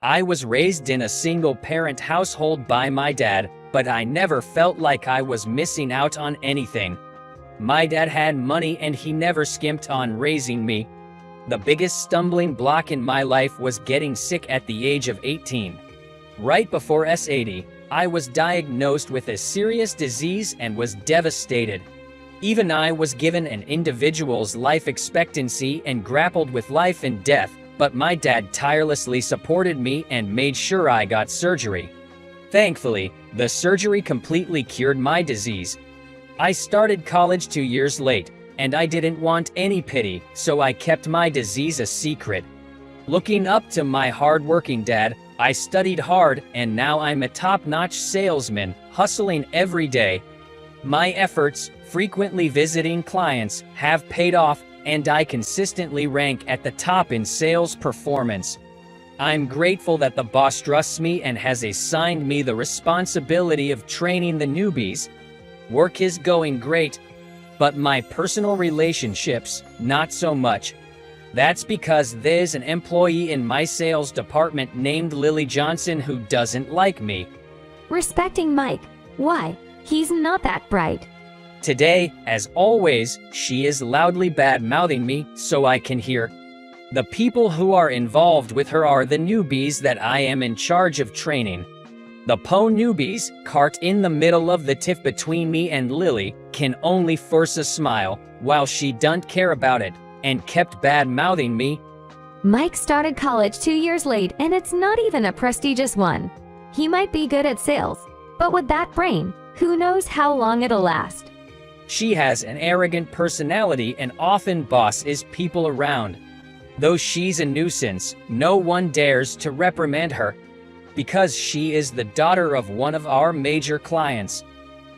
I was raised in a single-parent household by my dad, but I never felt like I was missing out on anything. My dad had money and he never skimped on raising me. The biggest stumbling block in my life was getting sick at the age of 18. Right before S80, I was diagnosed with a serious disease and was devastated. Even I was given an individual's life expectancy and grappled with life and death, but my dad tirelessly supported me and made sure I got surgery. Thankfully, the surgery completely cured my disease. I started college 2 years late, and I didn't want any pity, so I kept my disease a secret. Looking up to my hard-working dad, I studied hard, and now I'm a top-notch salesman, hustling every day. My efforts, frequently visiting clients, have paid off, and I consistently rank at the top in sales performance. I'm grateful that the boss trusts me and has assigned me the responsibility of training the newbies. Work is going great, but my personal relationships, not so much. That's because there's an employee in my sales department named Lily Johnson who doesn't like me. Respecting Mike. Why? He's not that bright. Today, as always, she is loudly bad-mouthing me so I can hear. The people who are involved with her are the newbies that I am in charge of training. The newbies, caught in the middle of the tiff between me and Lily, can only force a smile, while she don't care about it, and kept bad-mouthing me. Mike started college 2 years late and it's not even a prestigious one. He might be good at sales, but with that brain, who knows how long it'll last. She has an arrogant personality and often bosses people around. Though she's a nuisance, no one dares to reprimand her, because she is the daughter of one of our major clients.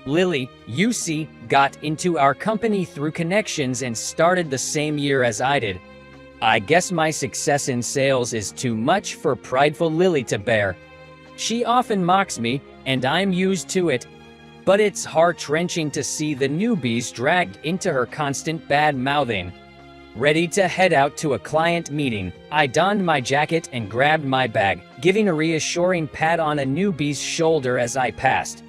Lily, you see, got into our company through connections and started the same year as I did. I guess my success in sales is too much for prideful Lily to bear. She often mocks me, and I'm used to it. But it's heart-wrenching to see the newbies dragged into her constant bad-mouthing. Ready to head out to a client meeting, I donned my jacket and grabbed my bag, giving a reassuring pat on a newbie's shoulder as I passed.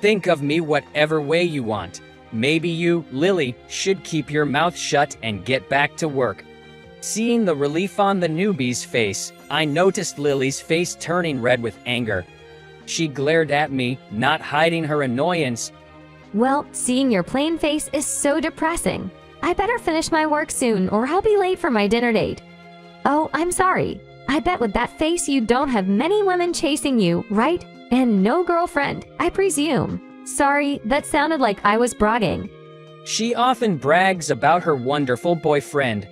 Think of me whatever way you want. Maybe you, Lily, should keep your mouth shut and get back to work. Seeing the relief on the newbie's face, I noticed Lily's face turning red with anger. She glared at me, not hiding her annoyance. Well, seeing your plain face is so depressing. I better finish my work soon or I'll be late for my dinner date. Oh, I'm sorry. I bet with that face you don't have many women chasing you, right? And no girlfriend, I presume. Sorry, that sounded like I was bragging. She often brags about her wonderful boyfriend.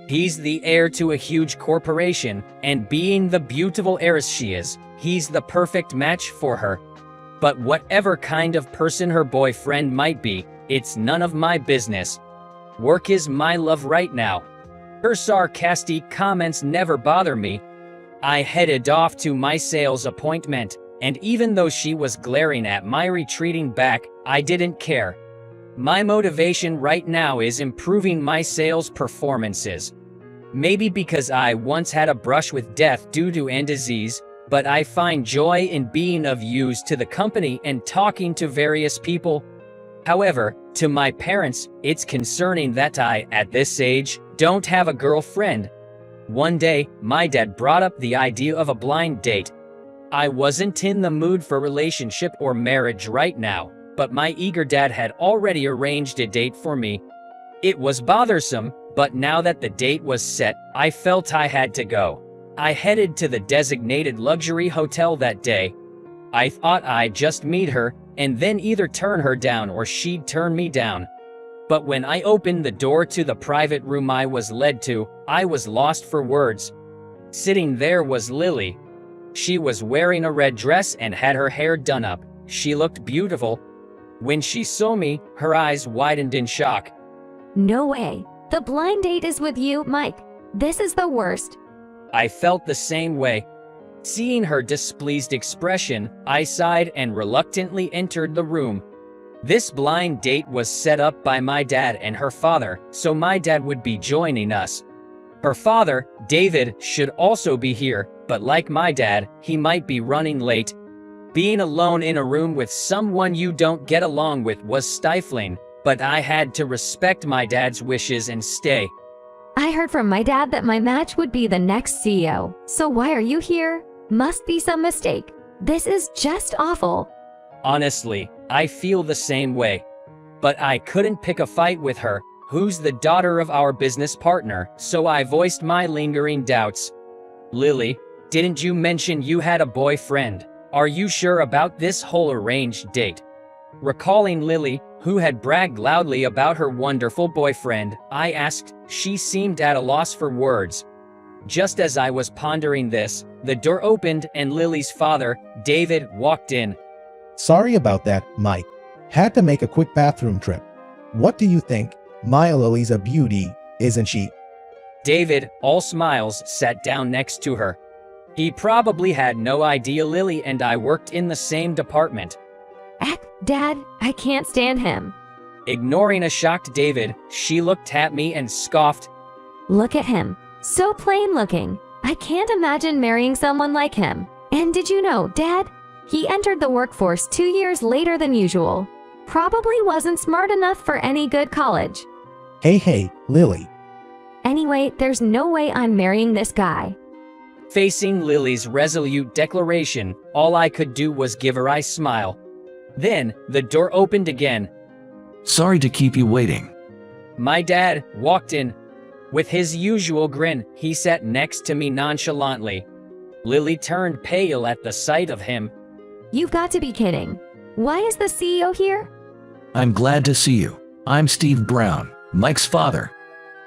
He's the heir to a huge corporation, and being the beautiful heiress she is, he's the perfect match for her. But whatever kind of person her boyfriend might be, it's none of my business. Work is my love right now. Her sarcastic comments never bother me. I headed off to my sales appointment, and even though she was glaring at my retreating back, I didn't care. My motivation right now is improving my sales performances. Maybe because I once had a brush with death due to a disease, but I find joy in being of use to the company and talking to various people. However, to my parents, it's concerning that I, at this age, don't have a girlfriend. One day, my dad brought up the idea of a blind date. I wasn't in the mood for relationship or marriage right now, but my eager dad had already arranged a date for me. It was bothersome, but now that the date was set, I felt I had to go. I headed to the designated luxury hotel that day. I thought I'd just meet her, and then either turn her down or she'd turn me down. But when I opened the door to the private room I was led to, I was lost for words. Sitting there was Lily. She was wearing a red dress and had her hair done up. She looked beautiful. When she saw me, her eyes widened in shock. No way. The blind date is with you, Mike. This is the worst. I felt the same way. Seeing her displeased expression, I sighed and reluctantly entered the room. This blind date was set up by my dad and her father, so my dad would be joining us. Her father, David, should also be here, but like my dad, he might be running late. Being alone in a room with someone you don't get along with was stifling, but I had to respect my dad's wishes and stay. I heard from my dad that my match would be the next CEO. So why are you here? Must be some mistake. This is just awful. Honestly, I feel the same way. But I couldn't pick a fight with her, who's the daughter of our business partner, so I voiced my lingering doubts. Lily, didn't you mention you had a boyfriend? Are you sure about this whole arranged date? Recalling Lily, who had bragged loudly about her wonderful boyfriend, I asked. She seemed at a loss for words. Just as I was pondering this, the door opened and Lily's father, David, walked in. Sorry about that, Mike. Had to make a quick bathroom trip. What do you think? My Lily's a beauty, isn't she? David, all smiles, sat down next to her. He probably had no idea Lily and I worked in the same department. Dad, I can't stand him. Ignoring a shocked David, she looked at me and scoffed. Look at him. So plain looking. I can't imagine marrying someone like him. And did you know, Dad? He entered the workforce 2 years later than usual. Probably wasn't smart enough for any good college. Hey, Lily. Anyway, there's no way I'm marrying this guy. Facing Lily's resolute declaration, all I could do was give her a smile. Then, the door opened again. Sorry to keep you waiting. My dad walked in. With his usual grin, he sat next to me nonchalantly. Lily turned pale at the sight of him. You've got to be kidding. Why is the CEO here? I'm glad to see you. I'm Steve Brown, Mike's father.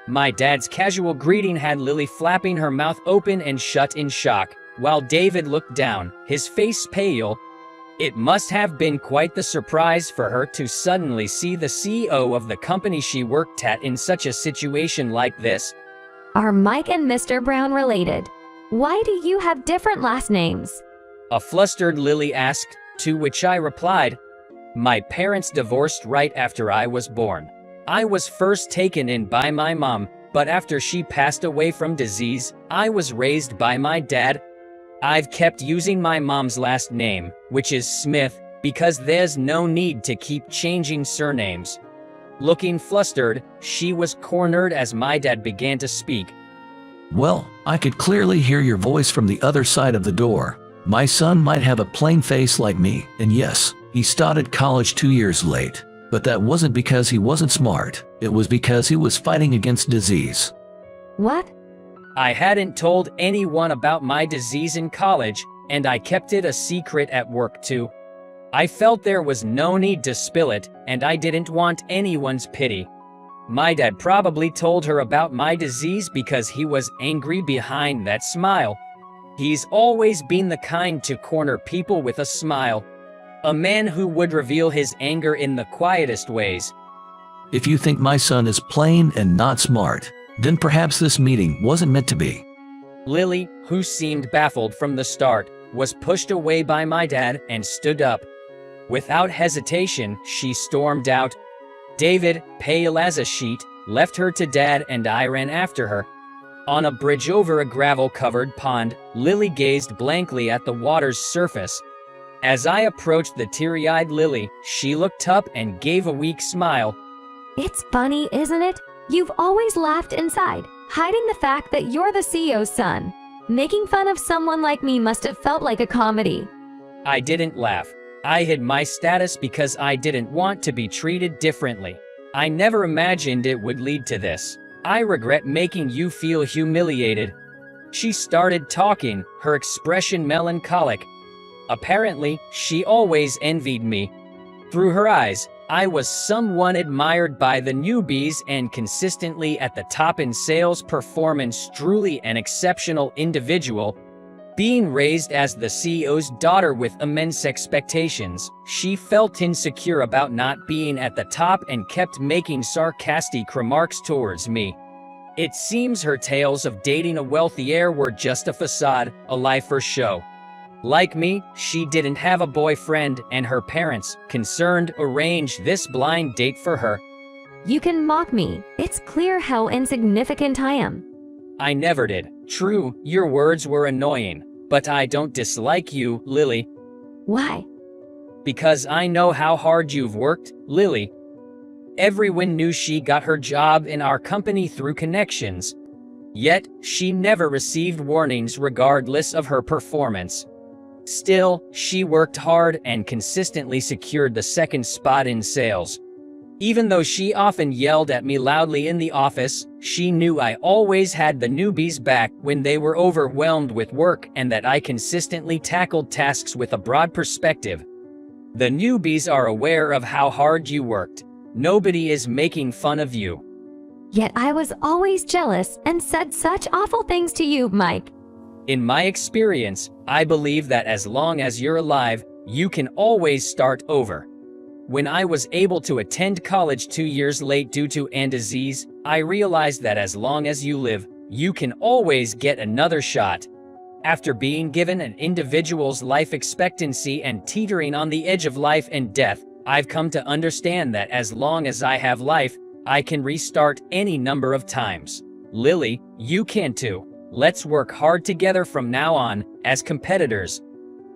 My dad's casual greeting had Lily flapping her mouth open and shut in shock, while David looked down, his face pale. It must have been quite the surprise for her to suddenly see the CEO of the company she worked at in such a situation like this. Are Mike and Mr. Brown related? Why do you have different last names? A flustered Lily asked, to which I replied, my parents divorced right after I was born. I was first taken in by my mom, but after she passed away from disease, I was raised by my dad. I've kept using my mom's last name, which is Smith, because there's no need to keep changing surnames. Looking flustered, she was cornered as my dad began to speak. Well, I could clearly hear your voice from the other side of the door. My son might have a plain face like me, and yes, he started college 2 years late. But that wasn't because he wasn't smart, it was because he was fighting against disease. What? I hadn't told anyone about my disease in college, and I kept it a secret at work too. I felt there was no need to spill it, and I didn't want anyone's pity. My dad probably told her about my disease because he was angry behind that smile. He's always been the kind to corner people with a smile. A man who would reveal his anger in the quietest ways. If you think my son is plain and not smart, then perhaps this meeting wasn't meant to be. Lily, who seemed baffled from the start, was pushed away by my dad and stood up. Without hesitation, she stormed out. David, pale as a sheet, left her to Dad and I ran after her. On a bridge over a gravel-covered pond, Lily gazed blankly at the water's surface. As I approached the teary-eyed Lily, she looked up and gave a weak smile. It's funny, isn't it? You've always laughed inside, hiding the fact that you're the CEO's son. Making fun of someone like me must have felt like a comedy. I didn't laugh. I hid my status because I didn't want to be treated differently. I never imagined it would lead to this. I regret making you feel humiliated. She started talking, her expression melancholic. Apparently, she always envied me. Through her eyes, I was someone admired by the newbies and consistently at the top in sales performance, truly an exceptional individual. Being raised as the CEO's daughter with immense expectations, she felt insecure about not being at the top and kept making sarcastic remarks towards me. It seems her tales of dating a wealthy heir were just a facade, a lie for show. Like me, she didn't have a boyfriend, and her parents, concerned, arranged this blind date for her. You can mock me. It's clear how insignificant I am. I never did. True, your words were annoying, but I don't dislike you, Lily, Why? because I know how hard you've worked, Lily. Everyone knew she got her job in our company through connections. Yet, she never received warnings regardless of her performance. Still, she worked hard and consistently secured the second spot in sales. Even though she often yelled at me loudly in the office, she knew I always had the newbies back when they were overwhelmed with work and that I consistently tackled tasks with a broad perspective. The newbies are aware of how hard you worked. Nobody is making fun of you. Yet I was always jealous and said such awful things to you, Mike. In my experience, I believe that as long as you're alive, you can always start over. When I was able to attend college 2 years late due to an disease, I realized that as long as you live, you can always get another shot. After being given an individual's life expectancy and teetering on the edge of life and death, I've come to understand that as long as I have life, I can restart any number of times. Lily, you can too. Let's work hard together from now on, as competitors.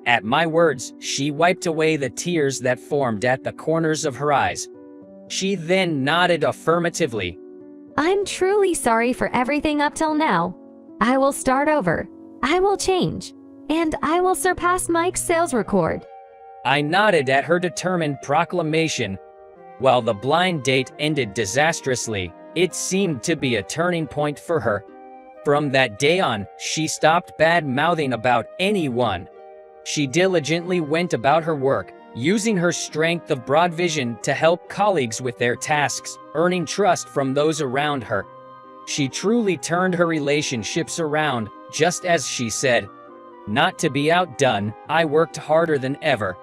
At my words, she wiped away the tears that formed at the corners of her eyes. She then nodded affirmatively. I'm truly sorry for everything up till now. I will start over. I will change. And I will surpass Mike's sales record. I nodded at her determined proclamation. While the blind date ended disastrously, it seemed to be a turning point for her. From that day on, she stopped bad-mouthing about anyone. She diligently went about her work, using her strength of broad vision to help colleagues with their tasks, earning trust from those around her. She truly turned her relationships around, just as she said. Not to be outdone, I worked harder than ever.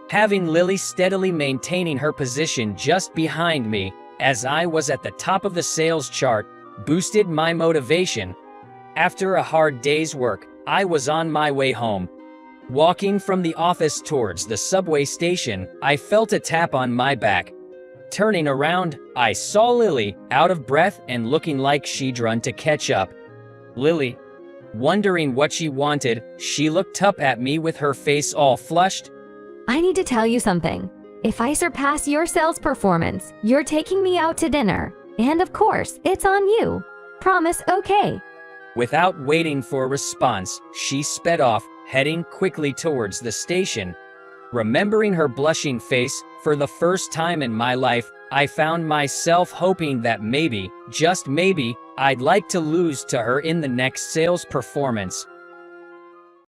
Having Lily steadily maintaining her position just behind me, as I was at the top of the sales chart, boosted my motivation. After a hard day's work, I was on my way home. Walking from the office towards the subway station, I felt a tap on my back. Turning around, I saw Lily, out of breath and looking like she'd run to catch up. Lily, wondering what she wanted, she looked up at me with her face all flushed. I need to tell you something. If I surpass your sales performance, you're taking me out to dinner. And of course, it's on you. Promise, okay? Without waiting for a response, she sped off, heading quickly towards the station. Remembering her blushing face, for the first time in my life, I found myself hoping that maybe, just maybe, I'd like to lose to her in the next sales performance.